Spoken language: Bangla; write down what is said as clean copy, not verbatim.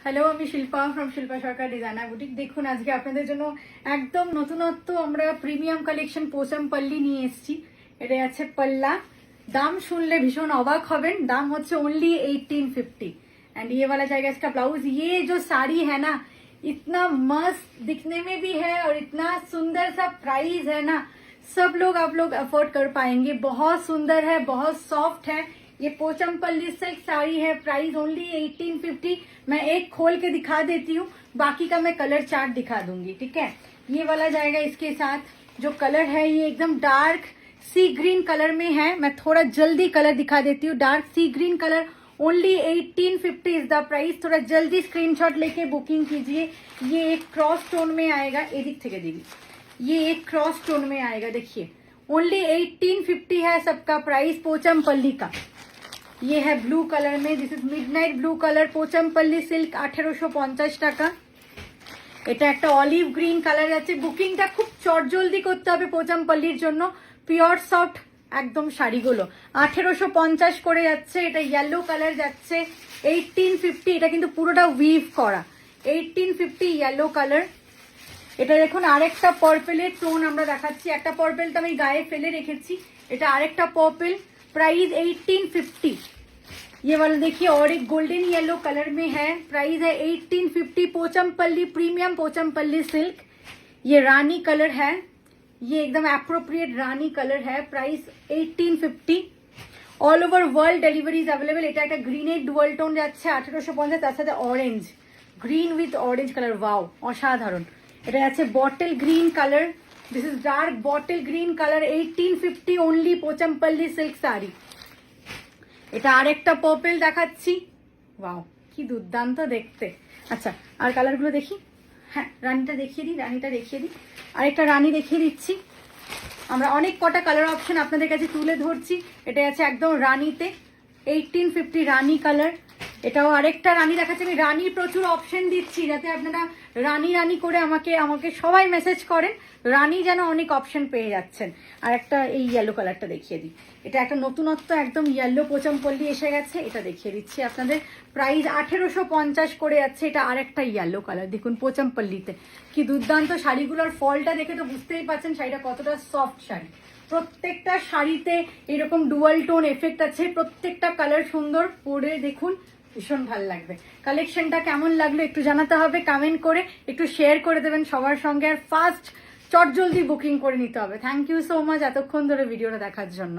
হ্যালো, আমি Shilpa from Shilpa Sarkar designer boutique. দেখুন, আজকে আপনাদের জন্য একদম নতুনত্ব আমরা প্রিমিয়াম কালেকশন পোচামপল্লি নিয়ে এসেছি। এটা আছে পাল্লা। দাম শুনলে ভীষণ অবাক হবেন। দাম হচ্ছে ओनली 1850। एंड ये वाला जाएगा इसका ब्लाउज। ये जो साड़ी है ना, इतना मस्त दिखने में भी है और इतना सुंदर सा प्राइस है ना, सब लोग आप लोग अफोर्ड कर पाएंगे। बहुत सुंदर है, बहुत सॉफ्ट है। ये पोचमपल्ली सिल्क साड़ी है। Price only 1850। मैं एक खोल के दिखा देती हूँ, बाकी का मैं कलर चार्ट दिखा दूंगी। ठीक है, ये वाला जाएगा इसके साथ। जो कलर है ये एकदम डार्क सी ग्रीन कलर में है। मैं थोड़ा जल्दी कलर दिखा देती हूँ। Dark sea green colour only 1850 is the price. थोड़ा जल्दी स्क्रीनशॉट लेके बुकिंग कीजिए। ये एक क्रॉस टोन में आएगा। एदिक থেকে देखिए, ये एक क्रॉस टोन में आएगा। देखिए, ओनली 1850 है सबका प्राइस पोचमपल्ली का। ये है ब्लू कलर में। This is midnight blue colour. Pochampally silk 1850 টাকা। এটা একটা অলিভ গ্রিন কালার আছে। বুকিংটা খুব চটজলদি করতে হবে পোচমপল্লির জন্য। পিওর সফট একদম শাড়িগুলো 1850 করে যাচ্ছে। এটা ইয়েলো কালার যাচ্ছে 1850। এটা কিন্তু পুরোটা উইভ করা। 1850 ইয়েলো কালার। এটা দেখুন, আরেকটা পার্পেলের টোন আমরা দেখাচ্ছি। একটা পার্পেল তো আমি গায়ে ফেলে রেখেছি। এটা আরেকটা পার্পেল। प्राइस 1850। ये वाला देखिए, और एक गोल्डन येलो कलर में है। प्राइस है 1850। Pochampally premium Pochampally silk. ये रानी कलर है। ये एकदम एप्रोप्रिएट रानी कलर है। Price 1850। All over world deliveries available. এটা একটা গ্রিনের ডুয়াল টোন যাচ্ছে 1850। তার সাথে orange, green with orange colour. Wow, অসাধারণ। এটা যাচ্ছে bottle green colour. This is dark bottle green colour. 1850 only Pochampally silk sari. এটা আরেকটা পার্পল দেখাচ্ছি। ওয়াও, কি দুর্দান্ত দেখতে। আচ্ছা, আর কালারগুলো দেখি। হ্যাঁ, রানীটা দেখিয়ে দিই। আরেকটা রানী দেখিয়ে দিচ্ছি। আমরা অনেক কটা কালার অপশন আপনাদের কাছে তুলে ধরছি। এটা আছে একদম রানীতে 1850 রানী কালার। এটাও আরেকটা রানী দেখাচ্ছি। আমি রানীর প্রচুর অপশন দিচ্ছি যাতে আপনারা রানী রানী করে আমাকে সবাই মেসেজ করেন। রানী যেন অনেক অপশন পেয়ে যাচ্ছেন। আর একটা এই ইয়েলো কালারটা দেখিয়ে দিই। এটা একটা নতুনত্ব একদম ইয়েলো পোচমপল্লি এসে গেছে। এটা দেখিয়ে দিচ্ছি আপনাদের। প্রাইস 1850 করে যাচ্ছে। এটা আরেকটা ইয়েলো কালার। দেখুন পোচমপল্লিতে কি দুর্দান্ত। শাড়িগুলোর ফলটা দেখে তো বুঝতেই পারছেন শাড়িটা কতটা সফট শাড়ি। প্রত্যেকটা শাড়িতে এরকম ডুয়াল টোন এফেক্ট আছে। প্রত্যেকটা কালার সুন্দর। পরে দেখুন, ভীষণ ভালো লাগবে। কালেকশনটা কেমন লাগলো একটু জানাতে হবে কমেন্ট করে। একটু শেয়ার করে দেবেন সবার সঙ্গে। আর ফার্স্ট চটজলদি বুকিং করে নিতে হবে। থ্যাংক ইউ সো মাচ এতক্ষণ ধরে ভিডিওটা দেখার জন্য।